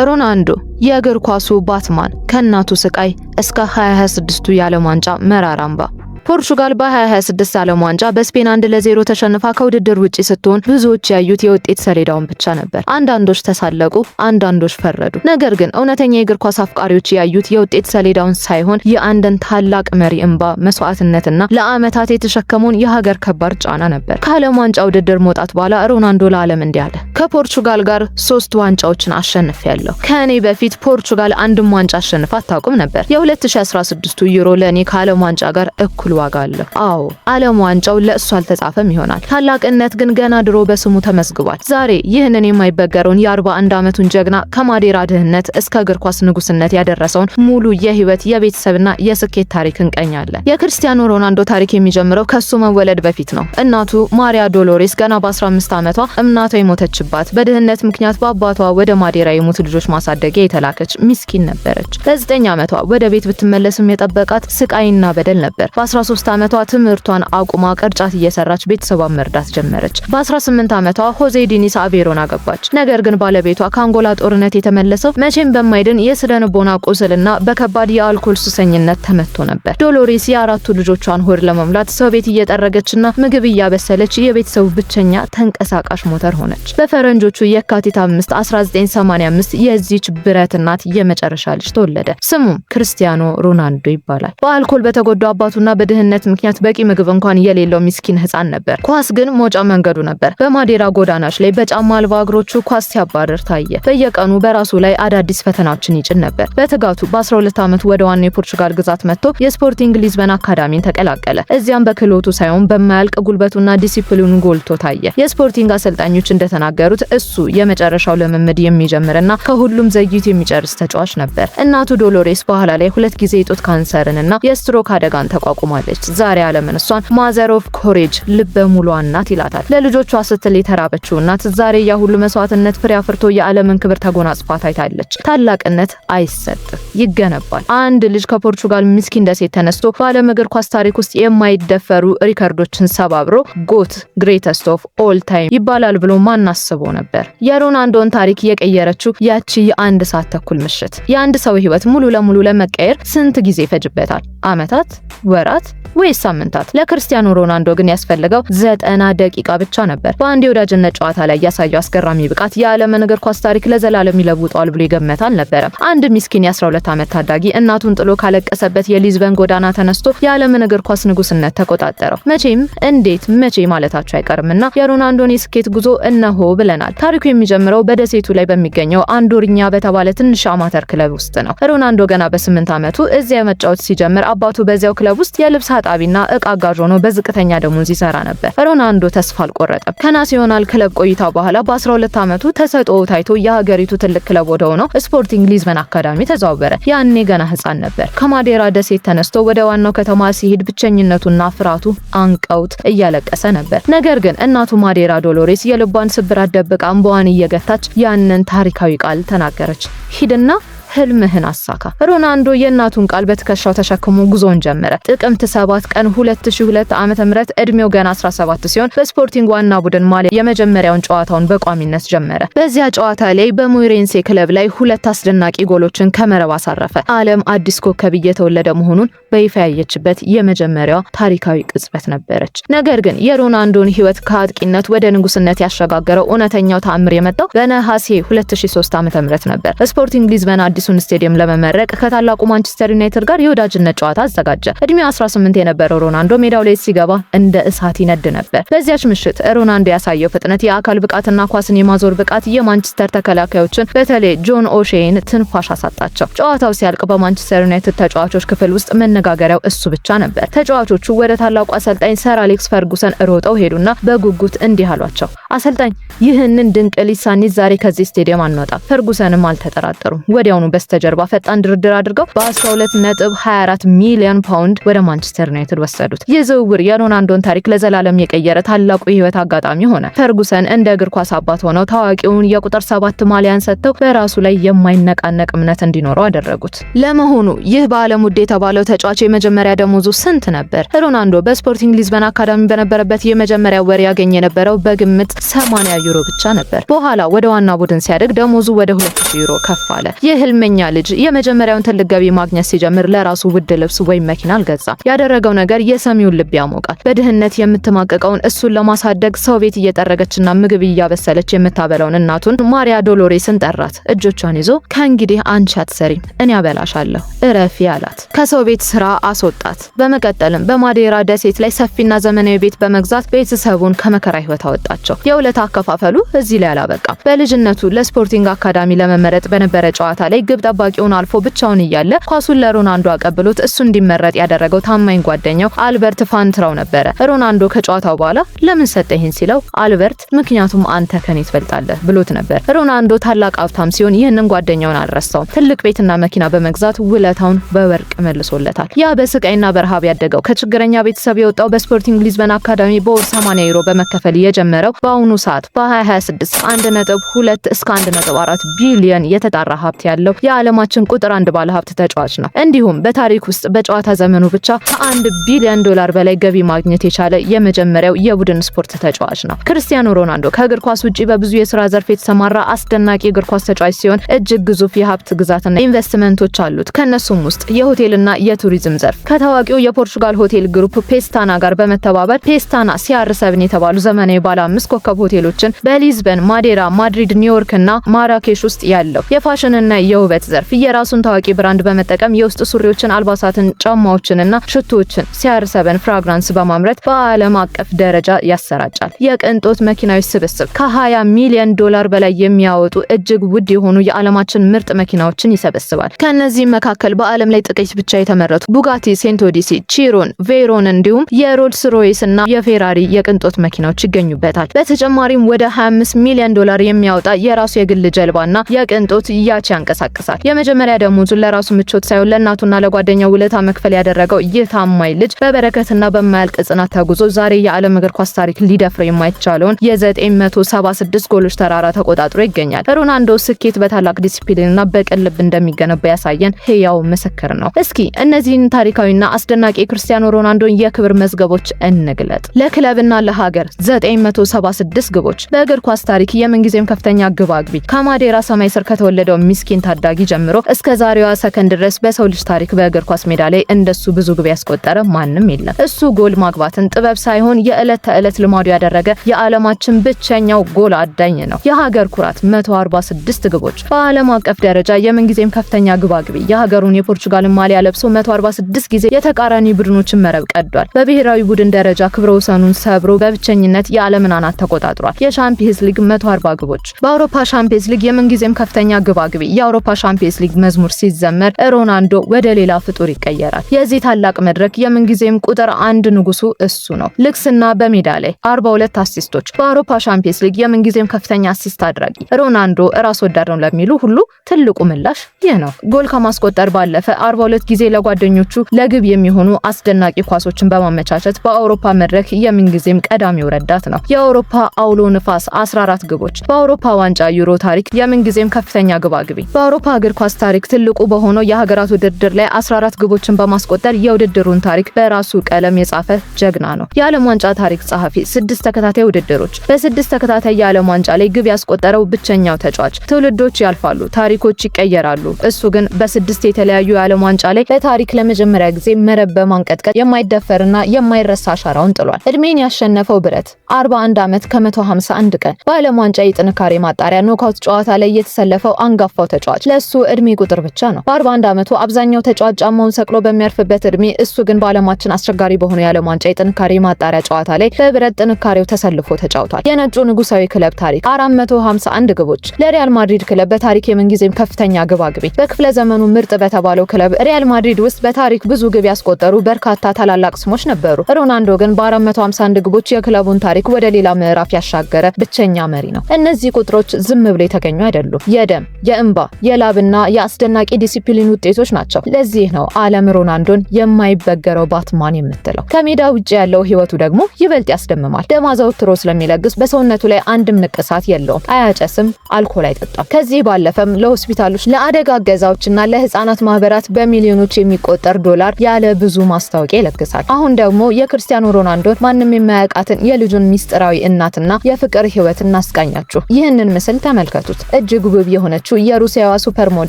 ሮናልዶ የእግር ኳሱ ባትማን ከእናቱ ስቃይ እስከ 2026ቱ የዓለም ዋንጫ መራራ አምባ። ፖርቹጋል በ2026 ዓለም ዋንጫ በስፔን 1-0 ተሸንፋ ከውድድር ውጪ ስትሆን ብዙዎች ያዩት የውጤት ሰሌዳውን ብቻ ነበር። አንዳንዶች ተሳለቁ፣ አንዳንዶች ፈረዱ። ነገር ግን እውነተኛ የእግር ኳስ አፍቃሪዎች ያዩት የውጤት ሰሌዳውን ሳይሆን የአንድን ታላቅ መሪ እንባ፣ መስዋዕትነትና ለዓመታት የተሸከመውን የሀገር ከባድ ጫና ነበር። ከዓለም ዋንጫ ውድድር መውጣት በኋላ ሮናልዶ ለዓለም እንዲህ አለ። ከፖርቹጋል ጋር 3 ዋንጫዎችን አሸንፌያለሁ። ከእኔ በፊት ፖርቹጋል አንድም ዋንጫ አሸንፋ አታውቅም ነበር። የ2016ቱ ዩሮ ለእኔ ከዓለም ዋንጫ ጋር እኩል ዋጋ አለው። አዎ ዓለም ዋንጫው ለእሱ አልተጻፈም ይሆናል። ታላቅነት ግን ገና ድሮ በስሙ ተመዝግቧል። ዛሬ ይህንን የማይበገረውን የ41 ዓመቱን ጀግና ከማዴራ ድህነት እስከ እግር ኳስ ንጉስነት ያደረሰውን ሙሉ የህይወት የቤተሰብና የስኬት ታሪክ እንቀኛለን። የክርስቲያኖ ሮናልዶ ታሪክ የሚጀምረው ከሱ መወለድ በፊት ነው። እናቱ ማሪያ ዶሎሬስ ገና በ15 ዓመቷ እናቷ የሞተችባት በድህነት ምክንያት በአባቷ ወደ ማዴራ የሞቱ ልጆች ማሳደጊያ የተላከች ምስኪን ነበረች። በ9 ዓመቷ ወደ ቤት ብትመለስም የጠበቃት ስቃይና በደል ነበር። በ13 ዓመቷ ትምህርቷን አቁማ ቅርጫት እየሰራች ቤተሰቧን መርዳት ጀመረች። በ18 ዓመቷ ሆዜ ዲኒስ አቬሮን አገባች። ነገር ግን ባለቤቷ ከአንጎላ ጦርነት የተመለሰው መቼም በማይድን የስነ-ልቦና ቁስልና በከባድ የአልኮል ሱሰኝነት ተመቶ ነበር። ዶሎሬስ የአራቱ ልጆቿን ሆድ ለመሙላት ሰው ቤት እየጠረገችና ምግብ እያበሰለች የቤተሰቡ ብቸኛ ተንቀሳቃሽ ሞተር ሆነች። በፈረንጆቹ የካቲት 5 1985 የዚች ብረት እናት የመጨረሻ ልጅ ተወለደ። ስሙም ክርስቲያኖ ሮናልዶ ይባላል። በአልኮል በተጎዳ አባቱና በድህነት ምክንያት በቂ ምግብ እንኳን የሌለው ምስኪን ህፃን ነበር። ኳስ ግን ሞጫ መንገዱ ነበር። በማዴራ ጎዳናዎች ላይ በጫማ አልባ እግሮቹ ኳስ ሲያባርር ታየ። በየቀኑ በራሱ ላይ አዳዲስ ፈተናዎችን ይጭን ነበር። በትጋቱ በ12 ዓመቱ ወደ ዋናው የፖርቹጋል ግዛት መጥቶ የስፖርቲንግ ሊዝበን አካዳሚን ተቀላቀለ። እዚያም በክህሎቱ ሳይሆን በማያልቅ ጉልበቱና ዲሲፕሊኑ ጎልቶ ታየ። የስፖርቲንግ አሰልጣኞች እንደተናገሩት እሱ የመጨረሻው ልምምድ የሚጀምርና ከሁሉም ዘይት የሚጨርስ ተጫዋች ነበር። እናቱ ዶሎሬስ በኋላ ላይ 2 ጊዜ የጡት ካንሰርንና የስትሮክ አደጋን ተቋቁማለች። ዛሬ ዓለምን እሷን ማዘር ኦፍ ኮሬጅ ልበ ሙሉ እናት ይላታል። ለልጆቿ ስትል የተራበችው እናት ዛሬ ያ ሁሉ መስዋዕትነት ፍሬ አፍርቶ የዓለምን ክብር ተጎናጽፋ ታይታለች። ታላቅነት አይሰጥም፣ ይገነባል። አንድ ልጅ ከፖርቹጋል ምስኪን ደሴት ተነስቶ በዓለም እግር ኳስ ታሪክ ውስጥ የማይደፈሩ ሪከርዶችን ሰባብሮ ጎት ግሬተስት ኦፍ ኦል ታይም ይባላል ብሎ ማን አስቦ ነበር? የሮናልዶን ታሪክ የቀየረችው ያቺ የ1 ሰዓት ተኩል ምሽት። የአንድ ሰው ህይወት ሙሉ ለሙሉ ለመቀየር ስንት ጊዜ ይፈጅበታል? አመታት፣ ወራት ወይስ ሳምንታት? ለክርስቲያኖ ሮናልዶ ግን ያስፈልገው 90 ደቂቃ ብቻ ነበር። በአንድ የወዳጅነት ጨዋታ ላይ ያሳየው አስገራሚ ብቃት የዓለምን እግር ኳስ ታሪክ ለዘላለም ይለውጠዋል ብሎ ይገመት አልነበረም። አንድ ምስኪን የ12 ዓመት ታዳጊ እናቱን ጥሎ ካለቀሰበት የሊዝበን ጎዳና ተነስቶ የዓለምን እግር ኳስ ንጉስነት ተቆጣጠረው። መቼም እንዴት መቼ ማለታቸው አይቀርምና የሮናልዶን የስኬት ጉዞ እነሆ ብለናል። ታሪኩ የሚጀምረው በደሴቱ ላይ በሚገኘው አንዶሪኛ በተባለ ትንሽ አማተር ክለብ ውስጥ ነው። ሮናልዶ ገና በ8 ዓመቱ እዚያ መጫወት ሲጀምር አባቱ በዚያው ክለብ ውስጥ የልብስ አጣቢና እቃ አጋዥ ሆኖ በዝቅተኛ ደሞዝ ይሰራ ነበር። ሮናልዶ ተስፋ አልቆረጠም። ከናሲዮናል ክለብ ቆይታ በኋላ በ12 ዓመቱ ተሰጥኦ ታይቶ የሀገሪቱ ትልቅ ክለብ ወደ ሆነው ስፖርቲንግ ሊዝበን አካዳሚ ተዘዋወረ። ያኔ ገና ህፃን ነበር። ከማዴራ ደሴት ተነስቶ ወደ ዋናው ከተማ ሲሄድ ብቸኝነቱና ፍርሃቱ አንቀውት እያለቀሰ ነበር። ነገር ግን እናቱ ማዴራ ዶሎሬስ የልቧን ስብራት ደብቃ እንባዋን እየገታች ያንን ታሪካዊ ቃል ተናገረች። ሂድና ህልምህን አሳካ። ሮናልዶ የእናቱን ቃል በትከሻው ተሸክሞ ጉዞን ጀመረ። ጥቅምት 7 ቀን 2002 ዓመተ ምህረት እድሜው ገና 17 ሲሆን በስፖርቲንግ ዋና ቡድን ማሊያ የመጀመሪያውን ጨዋታውን በቋሚነት ጀመረ። በዚያ ጨዋታ ላይ በሙይሬንሴ ክለብ ላይ 2 አስደናቂ ጎሎችን ከመረብ አሳረፈ። ዓለም አዲስ ኮከብ እየተወለደ መሆኑን በይፋ ያየችበት የመጀመሪያው ታሪካዊ ቅጽበት ነበረች። ነገር ግን የሮናልዶን ህይወት ከአጥቂነት ወደ ንጉስነት ያሸጋገረው እውነተኛው ተአምር የመጣው በነሐሴ 2003 ዓመተ ምህረት ነበር። ስፖርቲንግ ሊዝበን አዲሱን ስቴዲየም ለመመረቅ ከታላቁ ማንቸስተር ዩናይትድ ጋር የወዳጅነት ጨዋታ አዘጋጀ። እድሜው 18 የነበረው ሮናልዶ ሜዳው ላይ ሲገባ እንደ እሳት ይነድ ነበር። በዚያች ምሽት ሮናልዶ ያሳየው ፍጥነት፣ የአካል ብቃትና ኳስን የማዞር ብቃት የማንቸስተር ተከላካዮችን በተለይ ጆን ኦሼን ትንፋሽ አሳጣቸው። ጨዋታው ሲያልቅ በማንቸስተር ዩናይትድ ተጫዋቾች ክፍል ውስጥ መነጋገሪያው እሱ ብቻ ነበር። ተጫዋቾቹ ወደ ታላቁ አሰልጣኝ ሰር አሌክስ ፈርጉሰን ሮጠው ሄዱና በጉጉት እንዲህ አሏቸው፣ አሰልጣኝ ይህንን ድንቅ ሊሳኒት ዛሬ ከዚህ ስቴዲየም አንወጣም። ፈርጉሰንም አልተጠራጠሩም። ወዲያውኑ በስተጀርባ ፈጣን ድርድር አድርገው በ12.24 ሚሊዮን ፓውንድ ወደ ማንቸስተር ዩናይትድ ወሰዱት። ይህ ዝውውር የሮናልዶን ታሪክ ለዘላለም የቀየረ ታላቁ የህይወት አጋጣሚ ሆነ። ፈርጉሰን እንደ እግር ኳስ አባት ሆነው ታዋቂውን የቁጥር 7 ማሊያን ሰጥተው በራሱ ላይ የማይነቃነቅ እምነት እንዲኖረው አደረጉት። ለመሆኑ ይህ በዓለም ውድ የተባለው ተጫዋች የመጀመሪያ ደሞዙ ስንት ነበር? ሮናልዶ በስፖርቲንግ ሊዝበን አካዳሚ በነበረበት የመጀመሪያ ወር ያገኘ የነበረው በግምት 80 ዩሮ ብቻ ነበር። በኋላ ወደ ዋና ቡድን ሲያደግ ደሞዙ ወደ 2000 ዩሮ ከፍ አለ። የህልመኛ ልጅ የመጀመሪያውን ትልቅ ገቢ ማግኘት ሲጀምር ለራሱ ውድ ልብስ ወይም መኪና አልገዛም። ያደረገው ነገር የሰሚውን ልብ ያሞቃል። በድህነት የምትማቀቀውን እሱን ለማሳደግ ሰው ቤት እየጠረገችና ምግብ እያበሰለች የምታበላውን እናቱን ማሪያ ዶሎሬስን ጠራት። እጆቿን ይዞ ከእንግዲህ አንቺ አትሰሪም፣ እኔ አበላሻለሁ፣ እረፊ አላት። ከሰው ቤት ስራ አስወጣት። በመቀጠልም በማዴራ ደሴት ላይ ሰፊና ዘመናዊ ቤት በመግዛት ቤተሰቡን ከመከራ ህይወት አወጣቸው። የውለታ አከፋፈሉ እዚህ ላይ አላበቃም። በልጅነቱ ለስፖርቲንግ አካዳሚ ለመመረጥ በነበረ ጨዋታ ላይ ግብ ጠባቂውን አልፎ ብቻውን እያለ ኳሱን ለሮናልዶ አቀብሎት እሱ እንዲመረጥ ያደረገው ታማኝ ጓደኛው አልበርት ፋንትራው ነበረ። ሮናልዶ ከጨዋታው በኋላ ለምን ሰጠኸኝ ሲለው አልበርት ምክንያቱም አንተ ከኔ ትበልጣለህ ብሎት ነበር። ሮናልዶ ታላቅ ሀብታም ሲሆን ይህንን ጓደኛውን አልረሳውም። ትልቅ ቤትና መኪና በመግዛት ውለታውን በወርቅ መልሶለታል። ያ በስቃይና በረሃብ ያደገው ከችግረኛ ቤተሰብ የወጣው በስፖርቲንግ ሊዝበን አካዳሚ በወር 80 ዩሮ በመከፈል የጀመረው በአሁኑ ሰዓት በ2026 1.2 እስከ 1.4 ቢሊዮን የተጣራ ሀብት ያለው የዓለማችን ቁጥር 1 ባለ ሀብት ተጫዋች ነው። እንዲሁም በታሪክ ውስጥ በጨዋታ ዘመኑ ብቻ ከ1 ቢሊዮን ዶላር በላይ ገቢ ማግኘት የቻለ የመጀመሪያው የቡድን ስፖርት ተጫዋች ነው። ክርስቲያኖ ሮናልዶ ከእግር ኳስ ውጪ በብዙ የሥራ ዘርፍ የተሰማራ አስደናቂ እግር ኳስ ተጫዋች ሲሆን እጅግ ግዙፍ የሀብት ግዛትና ኢንቨስትመንቶች አሉት። ከነሱም ውስጥ የሆቴልና የቱሪዝም ዘርፍ ከታዋቂው የፖርቹጋል ሆቴል ግሩፕ ፔስታና ጋር በመተባበር ፔስታና CR7 የተባሉ ዘመናዊ ባለ 5 ኮከብ ሆቴሎችን በሊዝበን፣ ማዴራ፣ ማድሪድ፣ ኒውዮርክ እና ማራኬሽ ውስጥ ያለው የፋሽንና የውበት ዘርፍ የራሱን ታዋቂ ብራንድ በመጠቀም የውስጥ ሱሪዎችን፣ አልባሳትን፣ ጫማዎችንና ሽቶዎችን CR7 ፍራግራንስ በማምረት በዓለም አቀፍ ደረጃ ያሰራጫል። የቅንጦት መኪናዎች ስብስብ ከ20 ሚሊዮን ዶላር በላይ የሚያወጡ እጅግ ውድ የሆኑ የዓለማችን ምርጥ መኪናዎችን ይሰበስባል። ከነዚህም መካከል በዓለም ላይ ጥቂት ብቻ የተመረቱ ቡጋቲ፣ ሴንቶዲሲ፣ ቺሮን፣ ቬሮን እንዲሁም የሮልስ ሮይስ እና የፌራሪ የቅንጦት መኪናዎች ይገኙበታል። በተጨማሪም ወደ 25 ሚሊዮን ዶላር የሚያወጣ የራሱ የግል ጀልባና የቅንጦት ያቺ ያንቀሳቅሳል። የመጀመሪያ ደሞዙን ለራሱ ምቾት ሳይሆን ለእናቱና ለጓደኛው ውለታ መክፈል ያደረገው ይህ ታማኝ ልጅ በበረከትና በማያልቅ ጽናት ተጉዞ ዛሬ የዓለም እግር ኳስ ታሪክ ሊደፍረው የማይቻለውን የ976 ጎሎች ተራራ ተቆጣጥሮ ይገኛል። ሮናልዶ ስኬት በታላቅ ዲሲፕሊንና በቅን ልብ እንደሚገነባ ያሳየን ህያው ምስክር ነው። እስኪ እነዚህን ታሪካዊና አስደናቂ ክርስቲያኖ ሮናልዶን የክብር መዝገቦች እንግለጥ። ለክለብና ለሀገር 976 ግቦች። በእግር ኳስ ታሪክ የምንጊዜም ከፍተኛ ግብ አግቢ ከማዴራ ሰማይ ስር ከተወለደው ሚስኪን ታዳጊ ጀምሮ እስከ ዛሬዋ ሰከንድ ድረስ በሰው ልጅ ታሪክ በእግር ኳስ ሜዳ ላይ እንደሱ ብዙ ግብ ያስቆጠረ ማንም የለም። እሱ ጎል ማግባትን ጥበብ ሳይሆን የዕለት ተዕለት ልማዱ ያደረገ የዓለማችን ብቸኛው ጎል አዳኝ ነው። የሀገር ኩራት 146 ግቦች። በዓለም አቀፍ ደረጃ የምንጊዜም ከፍተኛ ግብ አግቢ የሀገሩን የፖርቹጋልን ማሊያ ለብሶ 146 ጊዜ የተቃራኒ ቡድኖችን መረብ ቀዷል። በብሔራዊ ቡድን ደረጃ ክብረ ወሰኑን ሰብሮ በብቸኝነት የዓለምን አናት ተቆጣጥሯል። የሻምፒየንስ ሊግ 140 ግቦች። በአውሮፓ ሻምፒየንስ ሊግ የምንጊዜም ከፍተኛ ግብ አግቢ የአውሮፓ ሻምፒየንስ ሊግ መዝሙር ሲዘመር ሮናልዶ ወደ ሌላ ፍጡር ይቀየራል። የዚህ ታላቅ መድረክ የምንጊዜም ቁጥር 1 ንጉሱ እሱ ነው። ልክስና በሜዳ ላይ 42 አሲስቶች። በአውሮፓ ሻምፒየንስ ሊግ የምንጊዜም ከፍተኛ አሲስት አድራጊ ሮናልዶ ራስ ወዳድ ነው ለሚሉ ሁሉ ትልቁ ምላሽ ይህ ነው። ጎል ከማስቆጠር ባለፈ 42 ጊዜ ለጓደኞቹ ለግብ የሚሆኑ አስደናቂ ኳሶችን በማመቻቸት በአውሮፓ መድረክ የምንጊዜም ቀዳሚው ረዳት ነው። የአውሮፓ አውሎ ንፋስ 14 ግቦች። በአውሮፓ ዋንጫ ዩሮ ታሪክ የምንጊዜም ከፍተኛ ግብ አግቢ። በአውሮፓ እግር ኳስ ታሪክ ትልቁ በሆነው የሀገራት ውድድር ላይ 14 ግቦችን በማስቆጠር የውድድሩን ታሪክ በራሱ ቀለም የጻፈ ጀግና ነው። የዓለም ዋንጫ ታሪክ ጸሐፊ 6 ተከታታይ ውድድሮች። በ6 ተከታታይ የዓለም ዋንጫ ላይ ግብ ያስቆጠረው ብቸኛው ተጫዋች። ትውልዶች ያልፋሉ፣ ታሪኮች ይቀየራሉ። እሱ ግን በ6 የተለያዩ የዓለም ዋንጫ ላይ በታሪክ ለመጀመሪያ ጊዜ መረብ በማንቀጥቀጥ የማይደፈርና የማይረሳ አሻራውን ጥሏል። እድሜን ያሸነፈው ብረት 41 ዓመት ከ151 ቀን በዓለም ዋንጫ የጥንካሬ ማጣሪያ ኖካውት ጨዋታ ላይ የተሰለፈው አንጋፋው ተጫዋች ለሱ እድሜ ቁጥር ብቻ ነው። በ41 ዓመቱ አብዛኛው ተጫዋች ጫማውን ሰቅሎ በሚያርፍበት እድሜ እሱ ግን በዓለማችን አስቸጋሪ በሆነ የዓለም ዋንጫ የጥንካሬ ማጣሪያ ጨዋታ ላይ በብረት ጥንካሬው ተሰልፎ ተጫውቷል። የነጩ ንጉሳዊ ክለብ ታሪክ 451 ግቦች። ለሪያል ማድሪድ ክለብ በታሪክ የምንጊዜም ከፍተኛ ግብ አግቢ። በክፍለ ዘመኑ ምርጥ በተባለው ክለብ ሪያል ማድሪድ ውስጥ በታሪክ ብዙ ግብ ያስቆጠሩ በርካታ ታላላቅ ስሞች ነበሩ። ሮናልዶ ግን በ451 ግቦች የክለቡን ታሪክ ወደ ሌላ ምዕራፍ ያሻገረ ብቸኛ መሪ ነው። እነዚህ ቁጥሮች ዝም ብለው የተገኙ አይደሉም። የደም፣ የእንባ፣ የላብና የአስደናቂ ዲሲፕሊን ውጤቶች ናቸው። ለዚህ ነው ዓለም ሮናልዶን የማይበገረው ባትማን የምትለው። ከሜዳ ውጭ ያለው ህይወቱ ደግሞ ይበልጥ ያስደምማል። ደም አዘውትሮ ስለሚለግስ በሰውነቱ ላይ አንድም ንቅሳት የለውም። አያጨስም፣ አልኮል አይጠጣም። ከዚህ ባለፈም ለሆስፒታሎች፣ ለአደጋ አገዛዎችና ለህፃናት ማህበራት በሚሊዮኖች የሚቆጠር ዶላር ያለ ብዙ ማስታወቂያ ይለግሳል። አሁን ደግሞ የክርስቲያኖ ሮናልዶን ማንም የማያውቃትን የልጁን ሚስጥራዊ እናትና የፍቅር ህይወት እናስቃኛችሁ። ይህንን ምስል ተመልከቱት። እጅግ ውብ የሆነችው የሩሲያዋ ሱፐር ሞዴል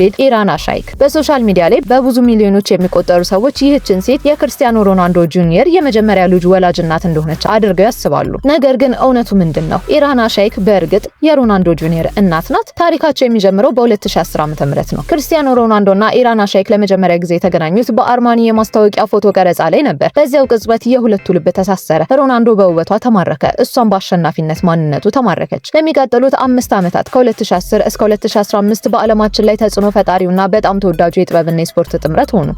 ኢራና ሻይክ በሶሻል ሚዲያ ላይ በብዙ ሚሊዮኖች የሚቆጠሩ ሰዎች ይህችን ሴት የክርስቲያኖ ሮናልዶ ጁኒየር የመጀመሪያ ልጅ ወላጅ እናት እንደሆነች አድርገው ያስባሉ። ነገር ግን እውነቱ ምንድን ነው? ኢራና ሻይክ በእርግጥ የሮናልዶ ጁኒየር እናት ናት። ታሪካቸው የሚጀምረው በ2010 ዓ.ም ነው። ክርስቲያኖ ሮናልዶና ኢራና ሻይክ ለመጀመሪያ ጊዜ የተገናኙት በአርማኒ የማስታወቂያ ፎቶ ቀረጻ ላይ ነበር። በዚያው ቅጽበት የሁለቱ ልብ ተሳሰረ። ሮናልዶ በውበቷ ተማረከ፣ እሷም በአሸናፊነት ማንነቱ ተማረከች። ለሚቀጥሉት 5 ዓመታት ከ2010 እስከ 2015 በዓለማችን ላይ ተጽዕኖ ፈጣሪውና በጣም ተወዳጁ የጥበብና የስፖርት ጥምረት ሆኑ።